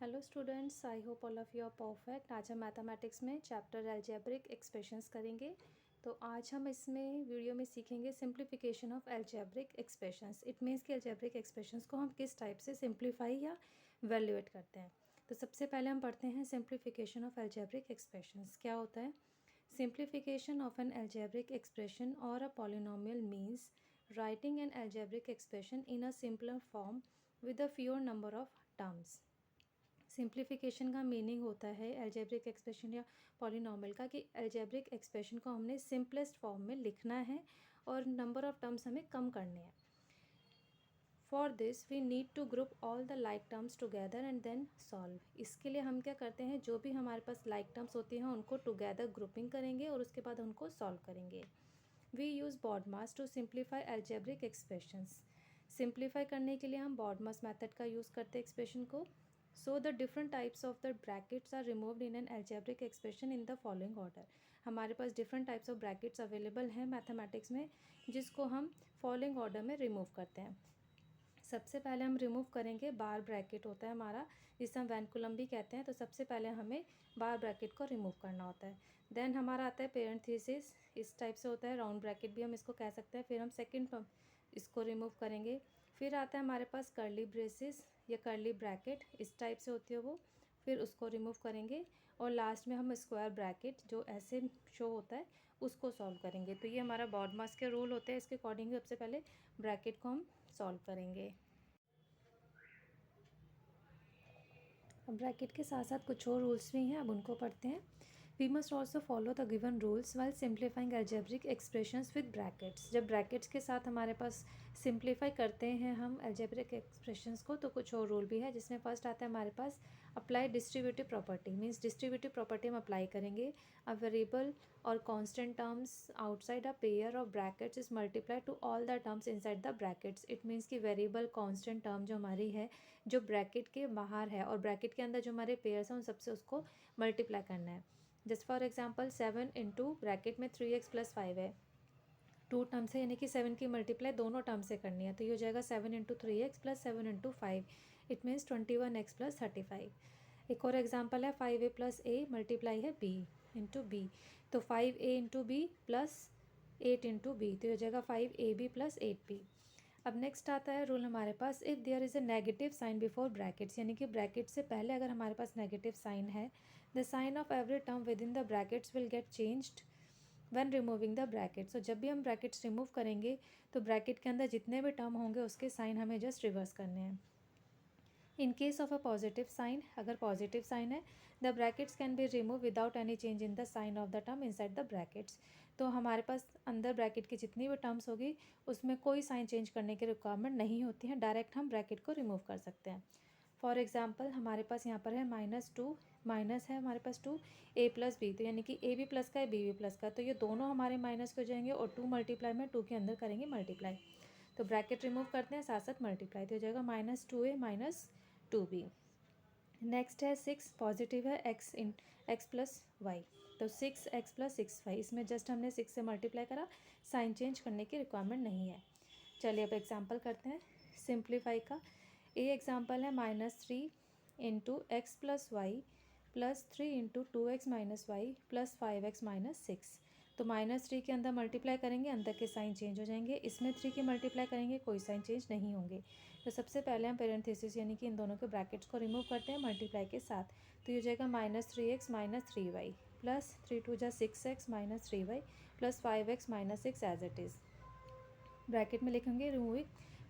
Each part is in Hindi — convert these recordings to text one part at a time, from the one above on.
Hello students, I hope all of you are perfect. आज हम मैथमेटिक्स में चैप्टर अलजेब्रिक एक्सप्रेशंस करेंगे। तो आज हम इसमें वीडियो में सीखेंगे simplification of algebraic expressions. It means कि अलजेब्रिक एक्सप्रेशंस को हम किस टाइप से सिंप्लीफाई या वैल्यूएट करते हैं। तो सबसे पहले हम पढ़ते हैं सिंप्लीफिकेशन ऑफ अलजेब्रिक एक्सप्रेशंस क्या होता है। Simplification of an algebraic expression और a polynomial means writing an algebraic expression in a simpler form with a fewer number of terms. Simplification का मीनिंग होता है अलजेब्रिक एक्सप्रेशन या पॉलिनॉमियल का कि अलजेब्रिक एक्सप्रेशन को हमने सिंपलेस्ट फॉर्म में लिखना है और नंबर ऑफ टर्म्स हमें कम करने हैं। For this we need to group all the like terms together and then solve. इसके लिए हम क्या करते हैं, जो भी हमारे पास लाइक टर्म्स होती हैं उनको टुगेदर ग्रुपिंग करेंगे और उसके बाद उनको सॉल्व करेंगे। We use BODMAS to simplify algebraic expressions. Simplify करने के लिए हम BODMAS मेथड का यूज़ करते हैं एक्सप्रेशन को। So the different types of the brackets are removed in an algebraic expression in the following order. हमारे पास different types of brackets available हैं मैथमेटिक्स में, जिसको हम फॉलोइंग ऑर्डर में रिमूव करते हैं। सबसे पहले हम रिमूव करेंगे बार ब्रैकेट होता है हमारा, जिसे हम वैनकुलम भी कहते हैं। तो सबसे पहले हमें बार ब्रैकेट को रिमूव करना होता है। देन हमारा आता है पेरेंथीसिस, इस टाइप से होता है, राउंड ब्रैकेट भी हम इसको कह सकते हैं। फिर हम सेकंड इसको रिमूव करेंगे। फिर आता है हमारे पास कर्ली ब्रेसिस या कर्ली ब्रैकेट, इस टाइप से होती है वो, फिर उसको रिमूव करेंगे। और लास्ट में हम स्क्वायर ब्रैकेट जो ऐसे शो होता है उसको सॉल्व करेंगे। तो ये हमारा BODMAS के रूल होते हैं, इसके अकॉर्डिंग सबसे पहले ब्रैकेट को हम सॉल्व करेंगे। अब ब्रैकेट के साथ साथ कुछ और रूल्स भी हैं, अब उनको पढ़ते हैं। We must also follow the given rules while simplifying algebraic expressions with brackets. जब ब्रैकेट्स के साथ हमारे पास सिंप्लीफाई करते हैं हम अलजेब्रिक एक्सप्रेशंस को, तो कुछ और रूल भी है, जिसमें फर्स्ट आता है हमारे पास apply distributive property. Means distributive property हम अप्लाई करेंगे। अ वेरिएबल और constant terms outside a pair of brackets is multiply to all the terms inside the brackets. It means कि वेरिएबल कांस्टेंट टर्म जो हमारी है, जो ब्रैकेट के बाहर है और ब्रैकेट के अंदर जो हमारे पेयर्स हैं उन सबसे उसको मल्टीप्लाई करना है। Just for example 7 into bracket में 3x + 5 है, 2 टर्म्स है, यानी कि 7 की मल्टीप्लाई दोनों टर्म से करनी है। तो ये हो जाएगा 7 into 3x + 7 into 5, it means 21x + 35। एक और एग्जाम्पल है 5a + a मल्टीप्लाई है b इंटू बी, तो 5a into b plus 8 into b, तो ये हो जाएगा 5ab + 8b। अब नेक्स्ट आता है रूल हमारे पास, if there is a negative sign before brackets, यानी कि ब्रैकेट से पहले अगर हमारे पास नेगेटिव साइन है, the sign of every term within the brackets will get changed when removing the bracket. So जब भी हम ब्रैकेट्स रिमूव करेंगे तो ब्रैकेट के अंदर जितने भी टर्म होंगे उसके साइन हमें जस्ट रिवर्स करने हैं। In case of a positive sign, अगर पॉजिटिव साइन है, the brackets can be remove without any change in the sign of the term inside the brackets. तो हमारे पास अंदर ब्रैकेट की जितनी भी टर्म्स होगी उसमें कोई साइन चेंज करने की रिक्वायरमेंट नहीं होती है, डायरेक्ट हम ब्रैकेट को रिमूव कर सकते हैं। फॉर एग्जाम्पल हमारे पास यहाँ पर है -2, माइनस है हमारे पास 2 a + b, तो यानी कि a भी प्लस का है, b भी प्लस का, तो ये दोनों हमारे माइनस के हो जाएंगे और 2 मल्टीप्लाई में 2 के अंदर करेंगे मल्टीप्लाई, तो ब्रैकेट रिमूव करते हैं साथ साथ मल्टीप्लाई, तो हो जाएगा -2a - 2b। नेक्स्ट है 6, पॉजिटिव है, x + y, तो 6x + 6y, इसमें जस्ट हमने 6 से मल्टीप्लाई करा, साइन चेंज करने की रिक्वायरमेंट नहीं है। चलिए अब एग्जांपल करते हैं सिंप्लीफाई का। ए एग्जांपल है -3 into x + y + 3 into 2x - y + 5x - 6, तो -3 के अंदर मल्टीप्लाई करेंगे, अंदर के साइन चेंज हो जाएंगे, इसमें 3 की मल्टीप्लाई करेंगे, कोई साइन चेंज नहीं होंगे। तो सबसे पहले हम पेरेंथेसिस यानी कि इन दोनों के ब्रैकेट्स को रिमूव करते हैं मल्टीप्लाई के साथ, तो ये हो जाएगा -3x - 3y plus 3 × 2 = 6x - 3y plus 5x - 6 as it is. Bracket में लिखेंगे रिमूविंग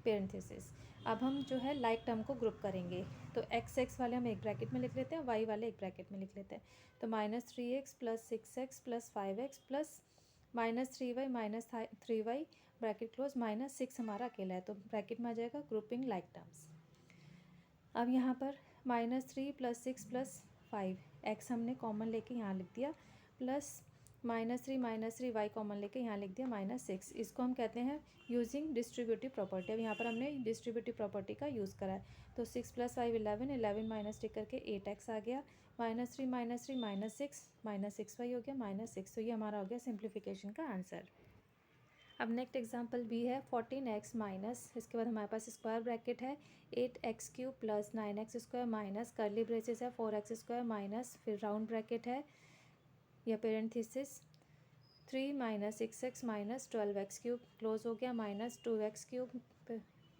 पेरेंथेसिस। अब हम जो है लाइक टर्म को ग्रुप करेंगे, तो x वाले हम एक ब्रैकेट में लिख लेते हैं, y वाले एक ब्रैकेट में लिख लेते हैं, तो -3x + 6x + 5x plus -3y - 3y bracket close, -6 हमारा अकेला है, तो ब्रैकेट में आ जाएगा ग्रुपिंग लाइक टर्म्स। अब यहाँ पर -3 + 6 + 5, x हमने कॉमन लेके यहाँ लिख दिया, प्लस -3 y कॉमन लेके यहाँ लिख दिया -6, इसको हम कहते हैं यूजिंग डिस्ट्रीब्यूटिव प्रॉपर्टी। अब यहाँ पर हमने डिस्ट्रीब्यूटिव प्रॉपर्टी का यूज़ करा है, तो 6 + 5 11, 11 माइनस टिक करके 8x आ गया, -3 - 3 -6 -6y हो गया -6, तो ये हमारा हो गया सिंप्लीफिकेशन का आंसर। अब नेक्स्ट एग्जांपल बी है 14x माइनस, इसके बाद हमारे पास स्क्वायर ब्रैकेट है 8x cube plus 9x square minus curly braces है 4x स्क्वायर माइनस, फिर राउंड ब्रैकेट है या parenthesis 3 minus 6x minus 12x cube close हो गया minus 2x cube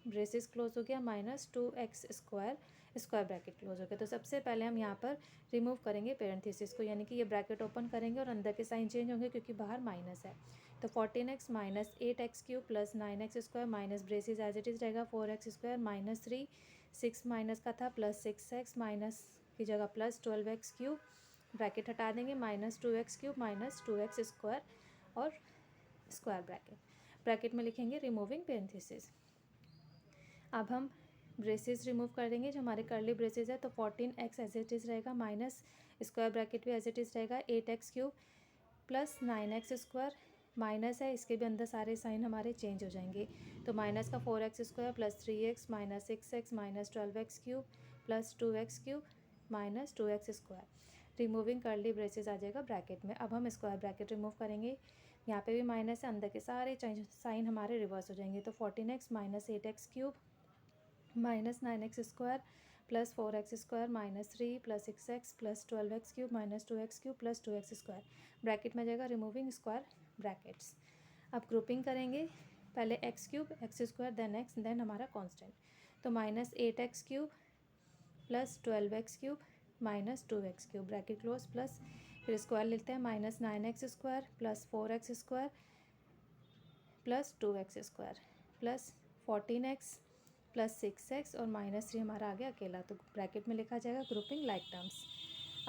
braces close हो गया minus 2x square square bracket close हो गया। तो सबसे पहले हम यहाँ पर रिमूव करेंगे पेरेंथीसिस को, यानी कि ये ब्रैकेट ओपन करेंगे और अंदर के साइन चेंज होंगे क्योंकि बाहर माइनस है। तो 14x minus 8x cube plus 9x square minus braces as it is रहेगा 4x स्क्वायर माइनस 3, 6 माइनस का था प्लस 6x माइनस की जगह प्लस 12x क्यूब, ब्रैकेट हटा देंगे minus 2x cube minus 2x square और स्क्वायर ब्रैकेट में लिखेंगे रिमूविंग पेरेंथीसिस। अब हम ब्रेसेस रिमूव कर देंगे जो हमारे कर्ली ब्रेसेस है। तो 14x एज इट इज़ रहेगा माइनस स्क्वायर ब्रैकेट भी एज इट इज़ रहेगा 8x cube plus 9x square minus है, इसके भी अंदर सारे साइन हमारे चेंज हो जाएंगे। तो माइनस का 4x square plus 3x minus 6x minus 12x cube plus 2x cube minus 2x square, removing curly braces आ जाएगा ब्रैकेट में। अब हम स्क्वायर ब्रैकेट रिमूव करेंगे, यहाँ पे भी माइनस है, अंदर के सारे साइन हमारे रिवर्स हो जाएंगे। तो 14x minus 8x cube minus 9x square plus 4x square minus 3 plus 6x plus 12x cube minus 2x cube plus 2x square, bracket में जाएगा रिमूविंग स्क्वायर ब्रैकेट्स। अब ग्रुपिंग करेंगे, पहले x cube x square then x then हमारा कांस्टेंट। तो minus 8x cube plus 12x cube minus 2x cube bracket close plus फिर स्क्वायर लिखते हैं minus 9x square plus 4x square plus 2x square plus 14x plus 6x और माइनस 3 हमारा आ गया अकेला। तो ब्रैकेट में लिखा जाएगा ग्रुपिंग लाइक टर्म्स।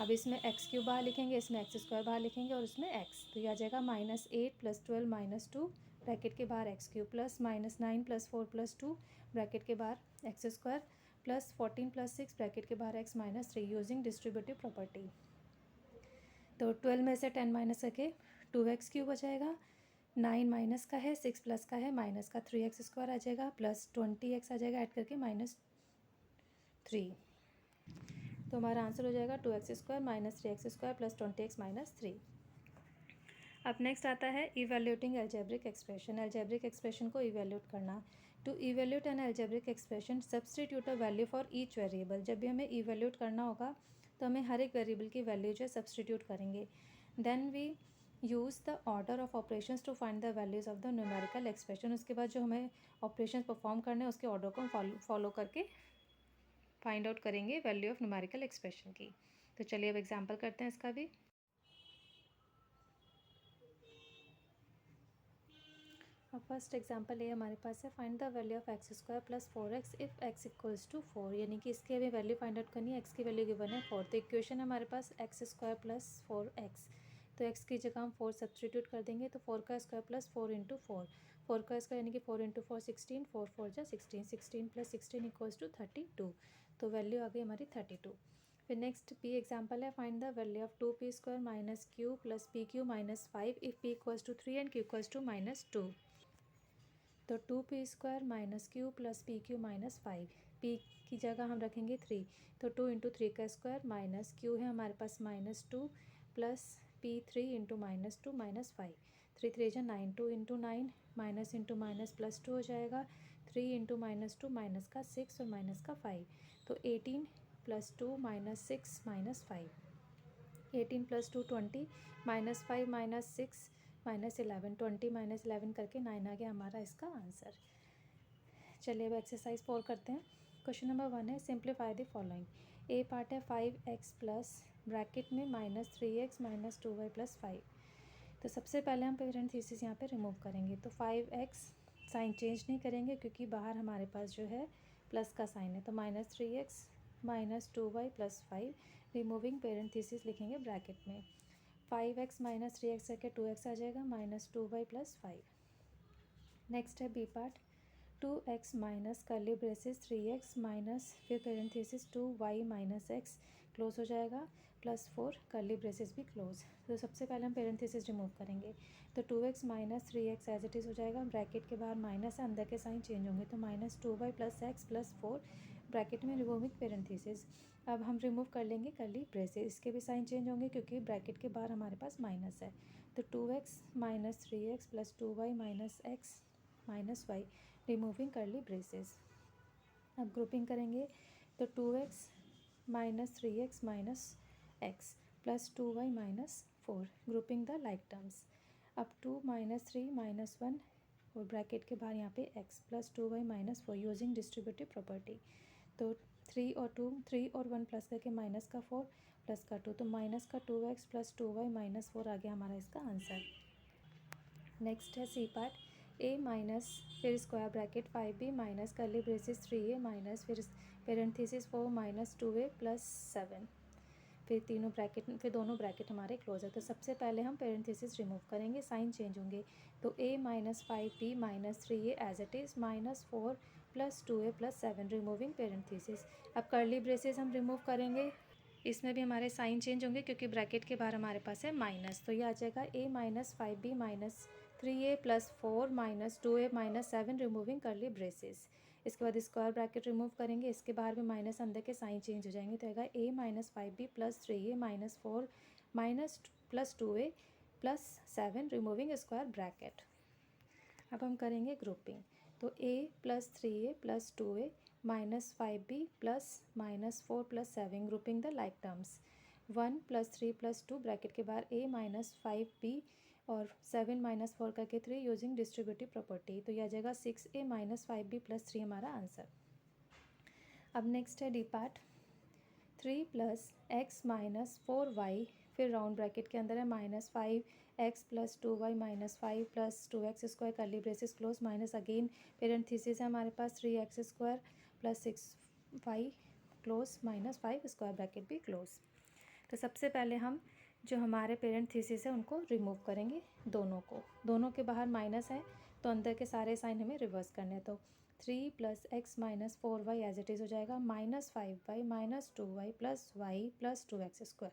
अब इसमें x क्यूब बाहर लिखेंगे, इसमें x स्क्वायर बाहर लिखेंगे और इसमें x, तो यह आ जाएगा माइनस 8 प्लस 12 माइनस 2 ब्रैकेट के बाहर x cube plus minus 9 plus 4 plus 2 bracket के बाहर x square plus 14 plus 6 bracket के बाहर x minus 3 using distributive property. तो 12 में से 10 माइनस करके 2x क्यूब हो जाएगा, 9 माइनस का है 6 प्लस का है माइनस का 3x स्क्वायर आ जाएगा प्लस 20x आ जाएगा ऐड करके माइनस 3। तो हमारा आंसर हो जाएगा 2x square minus 3x square plus 20x minus 3। अब नेक्स्ट आता है evaluating algebraic expression. Algebraic expression को इवेल्यूट करना। To evaluate an algebraic expression substitute a value for each variable. जब भी हमें इवेल्यूट करना होगा तो हमें हर एक वेरिएबल की वैल्यू जो है सब्सटीट्यूट करेंगे। Then we use the order of operations to find the values of the numerical expression. उसके बाद जो हमें ऑपरेशन परफॉर्म करने हैं उसके ऑर्डर को हम फॉलो करके फाइंड आउट करेंगे वैल्यू ऑफ न्यूमेरिकल एक्सप्रेशन की। तो चलिए अब एग्जांपल करते हैं इसका भी। अब फर्स्ट एग्जांपल ये हमारे पास है find the value of x square plus 4x if x equals to 4, यानी कि इसकी हमें वैल्यू फाइंड आउट करनी है। x की वैल्यू गिवन है 4, तो इक्वेशन है हमारे पास एक्स स्क्वायर प्लस 4x। तो x की जगह हम 4 सब्सटीट्यूट कर देंगे, तो 4 का स्क्वायर प्लस 4 इंटू 4 का स्क्वायर यानी कि 4 इंटू 4 16, 4 4 जा 16, 16 प्लस 16 इक्वल्स टू 32। तो वैल्यू आ गई हमारी 32। फिर नेक्स्ट पी एग्जाम्पल है find the value of 2p square minus q plus p q minus 5 if p equals to 3 and q equals to minus 2। तो 2p square minus q plus p q minus 5, p की जगह हम रखेंगे 3, तो 2 इंटू 3 का स्क्वायर माइनस क्यू है हमारे पास minus 2 plus P 3 into minus 2 minus 5, 3 3 जा 9, 2 into 9 minus into minus plus 2 हो जाएगा, 3 इंटू माइनस 2 माइनस का 6 और माइनस का 5, तो 18 plus 2 minus 6 minus 5, 18 plus 2 20 minus 5 minus 6 minus 11, 20 minus 11 करके 9 आ गया हमारा इसका आंसर। चलिए अब एक्सरसाइज 4 करते हैं। क्वेश्चन नंबर 1 है simplify the following. A part है 5x प्लस ब्रैकेट में minus 3x minus 2y plus 5। तो सबसे पहले हम पेरेंथीसिस यहाँ पे रिमूव करेंगे, तो 5x साइन चेंज नहीं करेंगे क्योंकि बाहर हमारे पास जो है प्लस का साइन है, तो minus 3x minus 2y plus 5, removing parenthesis लिखेंगे ब्रैकेट में। 5x माइनस 3x करके 2x आ जाएगा माइनस 2y प्लस 5। नेक्स्ट है B part 2x minus curly braces 3x minus फिर parenthesis 2y minus x close हो जाएगा प्लस 4 कर्ली ब्रेसेस भी क्लोज। तो सबसे पहले हम पेरेंथीसिस रिमूव करेंगे, तो 2x minus 3x as it is हो जाएगा, ब्रैकेट के बाहर माइनस है अंदर के साइन चेंज होंगे, तो minus 2y plus x plus 4 bracket में रिमूविंग पेरेंथीसिस। अब हम रिमूव कर लेंगे कर्ली ब्रेसेस, इसके भी साइन चेंज होंगे क्योंकि ब्रैकेट के बाहर हमारे पास माइनस है, तो 2x minus 3x plus 2y minus x minus y, removing curly braces. अब ग्रुपिंग करेंगे तो 2x minus 3x minus x plus 2y minus 4, grouping the like terms. अब 2 माइनस 3 माइनस 1 और ब्रैकेट के बाहर यहाँ पे x plus 2y minus 4 using distributive property. तो 3 और 2, 3 और 1 प्लस करके माइनस का 4 प्लस का 2, तो माइनस का 2x प्लस 2y माइनस 4 आ गया हमारा इसका आंसर। नेक्स्ट है सी पार्ट, a माइनस फिर square bracket 5b minus curly braces 3a minus फिर पेरेंथीसिस 4 माइनस 2a प्लस 7, फिर तीनों ब्रैकेट, फिर दोनों ब्रैकेट हमारे क्लोज है। तो सबसे पहले हम पेरेंथीसिस रिमूव करेंगे, साइन चेंज होंगे। तो a minus 5b minus 3a as it is minus 4 plus 2a plus 7, removing parenthesis. अब कर्ली ब्रेसेस हम रिमूव करेंगे, इसमें भी हमारे साइन चेंज होंगे क्योंकि ब्रैकेट के बाहर हमारे पास है माइनस। तो ये आ जाएगा a minus 5b minus 3a plus 4 minus 2a minus 7, removing curly braces. इसके बाद स्क्वायर ब्रैकेट रिमूव करेंगे, इसके बाहर भी माइनस, अंदर के साइन चेंज हो जाएंगे। तो आएगा a minus 5b plus 3a minus 4 minus plus 2a plus 7, removing square bracket. अब हम करेंगे ग्रुपिंग, तो a plus 3a plus 2a minus 5b plus minus 4 plus 7, grouping the like terms. 1 plus 3 plus 2 bracket के बाहर a माइनस 5b और 7 माइनस 4 करके 3 यूजिंग डिस्ट्रीब्यूटिव प्रॉपर्टी। तो यह आ जाएगा 6a माइनस 5b प्लस 3 हमारा आंसर। अब नेक्स्ट है D part, 3 plus x minus 4y, फिर राउंड ब्रैकेट के अंदर है minus 5x plus 2y minus 5 plus 2x square curly braces close minus again parenthesis है हमारे पास 3x square plus 6y close minus 5 square bracket भी क्लोज। तो सबसे पहले हम जो हमारे पेरेंथीसिस है उनको रिमूव करेंगे, दोनों के बाहर माइनस है तो अंदर के सारे साइन हमें रिवर्स करने हैं। तो 3 plus x minus 4y as it is हो जाएगा minus 5y minus 2y plus y plus 2x square,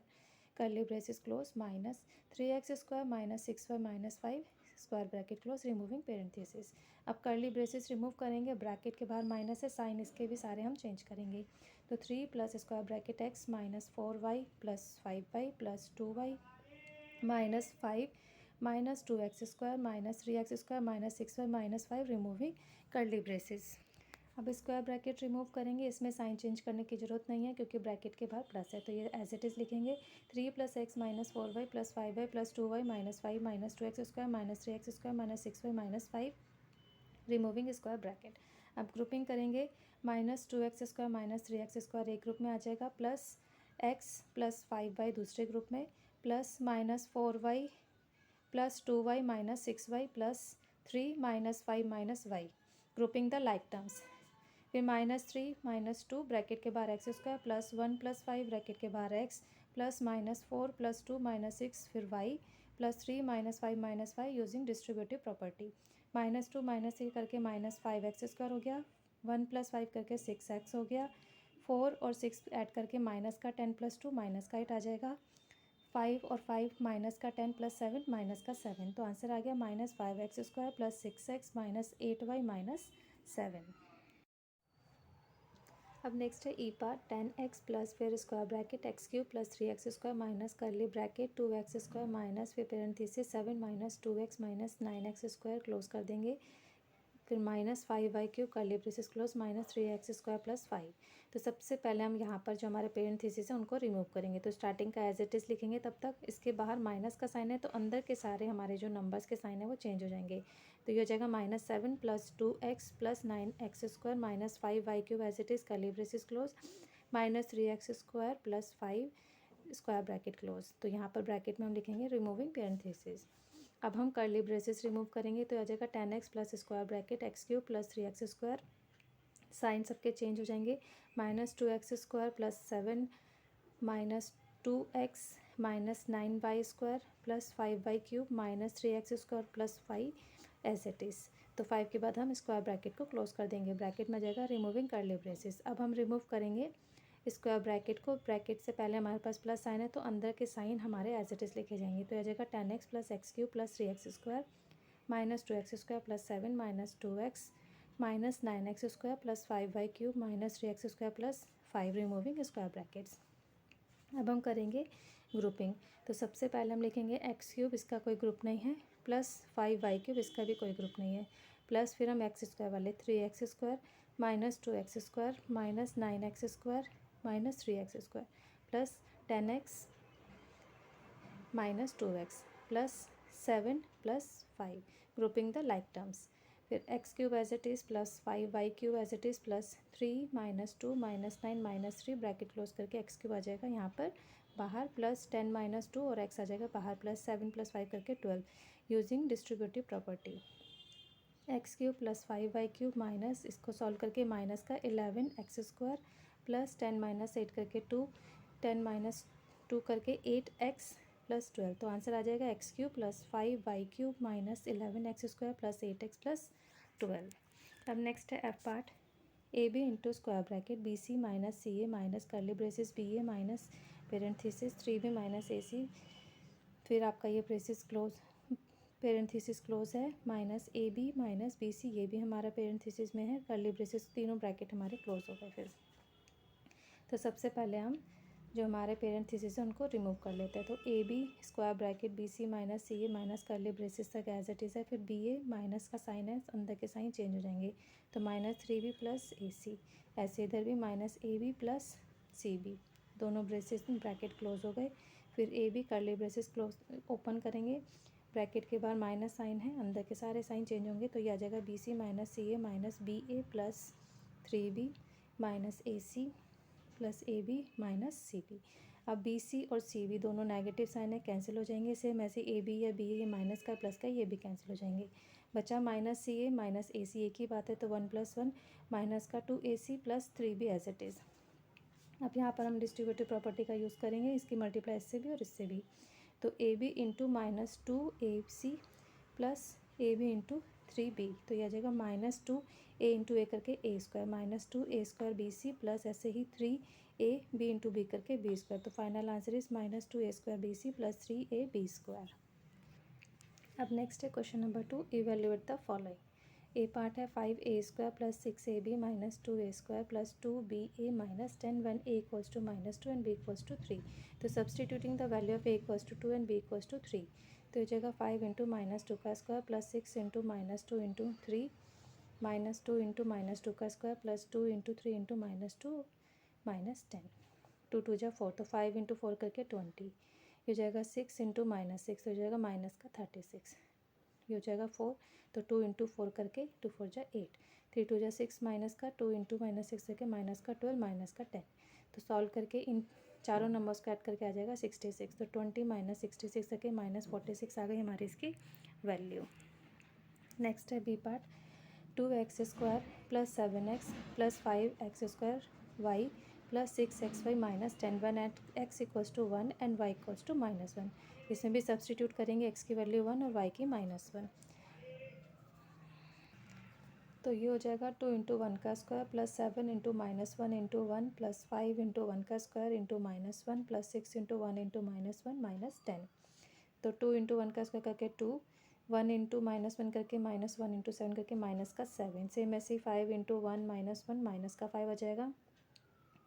curly braces close minus 3x square minus 6y minus 5 square bracket close, removing parenthesis. अब कर्ली ब्रेसेस रिमूव करेंगे, ब्रैकेट के बाहर माइनस है, साइन इसके भी सारे हम चेंज करेंगे। तो 3 plus square bracket x minus 4y plus 5y plus 2y minus 5 minus 2x square minus 3x square minus 6y minus 5, removing curly braces. अब स्क्वायर ब्रैकेट रिमूव करेंगे, इसमें साइन चेंज करने की ज़रूरत नहीं है क्योंकि ब्रैकेट के बाहर प्लस है। तो ये एज इट इज़ लिखेंगे 3 plus x minus 4y plus 5y plus 2y minus 5 minus 2x square minus 3x square minus 6y minus 5, removing square bracket. अब ग्रुपिंग करेंगे, minus 2x square minus 3x square एक ग्रुप में आ जाएगा, प्लस x प्लस 5y दूसरे ग्रुप में, plus minus 4y plus 2y minus 6y plus 3 minus 5 minus y, grouping the like terms. फिर माइनस 3 माइनस 2 ब्रैकेट के बाहर x square plus 1 plus 5 bracket के बाहर x plus minus 4 plus 2 minus 6 फिर y plus 3 minus 5 minus y using distributive property. Minus 2 minus 3 करके माइनस 5x स्क्वायर हो गया, 1 प्लस 5 करके 6x हो गया, 4 और 6 ऐड करके माइनस का 10 प्लस 2 माइनस का 8 आ जाएगा, 5 और 5 माइनस का 10 प्लस 7 माइनस का 7। तो आंसर आ गया minus 5x square plus 6x minus 8y minus 7। अब नेक्स्ट है ई पार्ट, 10x प्लस फिर square bracket x cube plus 3x square minus curly bracket 2x square minus फिर parenthesis 7 minus 2x minus 9x square close कर देंगे, फिर minus 5y cube curly braces close minus 3x square plus 5। तो सबसे पहले हम यहाँ पर जो हमारे पेरेंथीसिस है उनको रिमूव करेंगे। तो स्टार्टिंग का एज इट इज़ लिखेंगे, तब तक इसके बाहर माइनस का साइन है तो अंदर के सारे हमारे जो नंबर्स के साइन है वो चेंज हो जाएंगे। तो ये हो जाएगा minus 7 plus 2x plus 9x square minus 5y cube as it is curly braces close minus 3x square plus 5 square bracket close. तो यहाँ पर ब्रैकेट में हम लिखेंगे रिमूविंग पेरेंथीसिस। अब हम कर्ली ब्रेसेस रिमूव करेंगे, तो आ जाएगा 10x plus square bracket x cube plus 3x square, sign सबके चेंज हो जाएंगे, minus 2x square plus 7 minus 2x minus 9y square plus 5y cube minus 3x square plus 5 as it is. तो 5 के बाद हम स्क्वायर ब्रैकेट को क्लोज कर देंगे, ब्रैकेट में जाएगा रिमूविंग कर्ली ब्रेसेस। अब हम रिमूव करेंगे स्क्वायर ब्रैकेट को, ब्रैकेट से पहले हमारे पास प्लस साइन है तो अंदर के साइन हमारे एज इट इज़ लिखे जाएंगे। तो आ जाएगा 10x plus x cube plus 3x square minus 2x square plus 7 minus 2x minus 9x square plus 5y cube minus 3x square plus 5, removing square brackets. अब हम करेंगे ग्रुपिंग। तो सबसे पहले हम लिखेंगे एक्स क्यूब, इसका कोई ग्रुप नहीं है, प्लस 5y क्यूब, इसका भी कोई ग्रुप नहीं है, प्लस फिर हम एक्स स्क्वायर वाले 3x² minus 2x² minus 9x² minus 3x² plus 10x minus 2x plus 7 plus 5, grouping the like terms. फिर X cube as it is plus 5y cube as it is plus 3 minus 2 minus 9 minus 3, bracket close करके एक्स क्यूब आ जाएगा यहाँ पर बाहर, प्लस 10 माइनस 2 और एक्स आ जाएगा बाहर, प्लस 7 प्लस 5 करके 12, using distributive property. X cube plus 5y cube minus, इसको सॉल्व करके माइनस का 11x² प्लस 10 माइनस 8 करके 2, 10 माइनस 2 करके 8x प्लस 12, तो आंसर आ जाएगा X cube plus 5y cube minus 11x² plus 8x plus 12। अब नेक्स्ट है F part. A B into square bracket B C minus C A minus curly braces B A minus parenthesis 3b minus A C, फिर आपका ये ब्रेसिस क्लोज, पेरेंथीसिस क्लोज है, minus A B minus B C, ये भी हमारा पेरेंथीसिस में है, कर्ली ब्रेसिस, तीनों ब्रैकेट हमारे क्लोज हो गए। फिर तो सबसे पहले हम जो हमारे पेरेंथीसिस है उनको रिमूव कर लेते हैं। तो a b square bracket B C minus C A minus curly braces तक एज इट इज़ है, फिर बी ए माइनस का साइन है, अंदर के साइन चेंज हो जाएंगे, तो माइनस 3b प्लस ए सी, ऐसे इधर भी माइनस ए बी प्लस सी बी, दोनों ब्रेसिस ब्रैकेट क्लोज हो गए। फिर a b curly braces close open करेंगे, ब्रैकेट के बाद माइनस साइन है, अंदर के सारे साइन चेंज होंगे, तो ये आ जाएगा b C minus C A minus b a plus 3b minus A c plus a B minus c b. अब बी सी और सी बी दोनों नेगेटिव साइन है, कैंसिल हो जाएंगे, सेम ऐसे ए बी या बी ए माइनस का प्लस का ये भी कैंसिल हो जाएंगे, बचा माइनस सी ए माइनस ए सी, एक ही बात है, तो 1 + 1 माइनस का 2ac plus 3b as it is. अब यहाँ पर हम डिस्ट्रीब्यूटिव प्रॉपर्टी का यूज़ करेंगे, इसकी मल्टीप्लाई इससे भी और इससे भी, तो a B into minus 2ac plus a B into 3b, तो यह आ जाएगा माइनस 2a इंटू ए करके A square minus 2a² B C plus ऐसे ही 3ab इंटू बी करके बी स्क्वायर, तो final answer is minus 2a² B C plus 3ab²। अब नेक्स्ट है question number 2, evaluate the following. A part है 5a² plus 6ab minus 2a² plus 2ba minus 10 when a equals to -2 and b equals to 3, तो substituting the value of a equals to 2 and b equals to 3, तो ये जगह 5 इंटू माइनस 2 का square plus 6 into minus 2 into 3 minus 2 into minus 2 का square plus 2 into 3 into minus 2 minus 10, 2 2 जा 4, तो 5 इंटू 4 करके 20, ये जाएगा 6 इंटू माइनस 6, हो जाएगा माइनस का 36, ये हो जाएगा 4, तो 2 इंटू 4 करके 2 4 जा 8, 3 2 जा 6 माइनस का 2 इंटू माइनस 6 करके माइनस का 12 माइनस का 10, तो सॉल्व करके इन चारों नंबर्स को ऐड करके आ जाएगा 66, तो 20 माइनस 66 करके माइनस 46 आ गई हमारी इसकी वैल्यू। नेक्स्ट है B part, 2x² plus 7x plus 5x² y plus 6xy minus 10 when at x equals to 1 and y equals to -1, इसमें भी सब्सटीट्यूट करेंगे, x की वैल्यू 1 और y की -1, तो ये हो जाएगा 2 इंटू 1 का square plus 7 into -1 into 1 plus 5 into 1 का square into -1 plus 6 into 1 into -1 minus 10, तो 2 इंटू 1 का स्क्वायर करके 2, 1 इंटू -1 करके -1 इंटू 7 करके माइनस का 7, सेम ऐसे 5 इंटू 1 -1 माइनस का 5 आ जाएगा,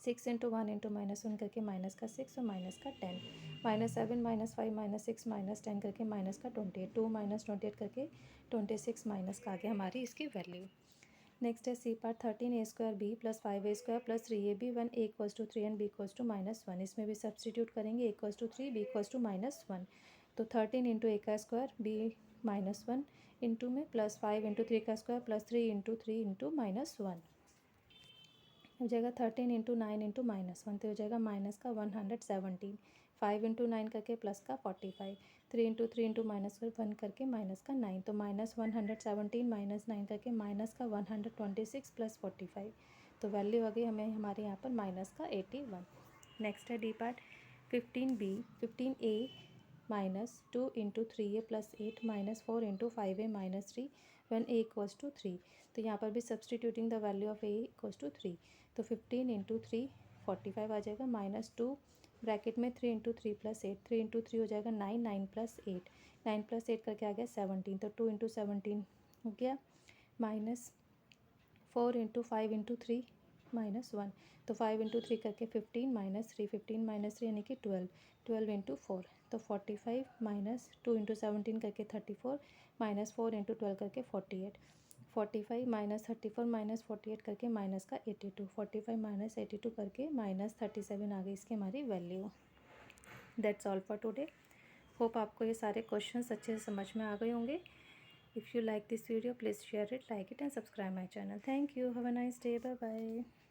6 इंटू 1 इंटू -1 करके माइनस का 6 और माइनस का 10, -7 -5 -6 -10 करके माइनस का 28, 2 - 28 करके 26 माइनस का आ गया हमारी इसकी वैल्यू। नेक्स्ट है c part, 13a² b plus 5a² plus 3ab when a equals to 3 and b equals to -1, इसमें भी सब्सटीट्यूट करेंगे, a equals to 3 b equals to -1, तो 13 इंटू a का स्क्वायर b -1 इंटू में प्लस 5 इंटू 3 का स्क्वायर प्लस 3 इंटू 3 इंटू -1, हो जाएगा 13 इंटू 9 इंटू -1, तो हो जाएगा माइनस का 117, 5 इंटू 9 करके प्लस का 45, 3 इंटू 3 इंटू -1 करके माइनस का 9, तो -117 माइनस 9 करके माइनस का 126 प्लस 45, तो वैल्यू आ गई हमें हमारे यहाँ पर माइनस का 81। नेक्स्ट है D part, 15a minus 2 into 3a plus 8 minus 4 into 5a minus 3 one a equals to 3, तो यहाँ पर भी substituting the value of a equals to 3, तो 15 इंटू 3 45 आ जाएगा, -2 ब्रैकेट में 3 इंटू 3 प्लस 8, 3 इंटू 3 हो जाएगा 9, 9 प्लस 8, 9 प्लस 8 करके आ गया 17, तो 2 इंटू 17 हो गया, -4 इंटू 5 इंटू 3 -1। तो 5 इंटू 3 करके 15 -3, 15 -3 यानी कि 12, 12 इंटू 4 तो 45 -2 इंटू 17 करके 34, -4 इंटू 12 करके 48, 45 -34 -48 करके माइनस का 82, 45 -82 करके -37 आ गई इसकी हमारी value. That's all for today. Hope आपको ये सारे क्वेश्चंस अच्छे से समझ में आ गए होंगे। If you like this video please share it, like it and subscribe my channel. Thank you, have a nice day, bye bye.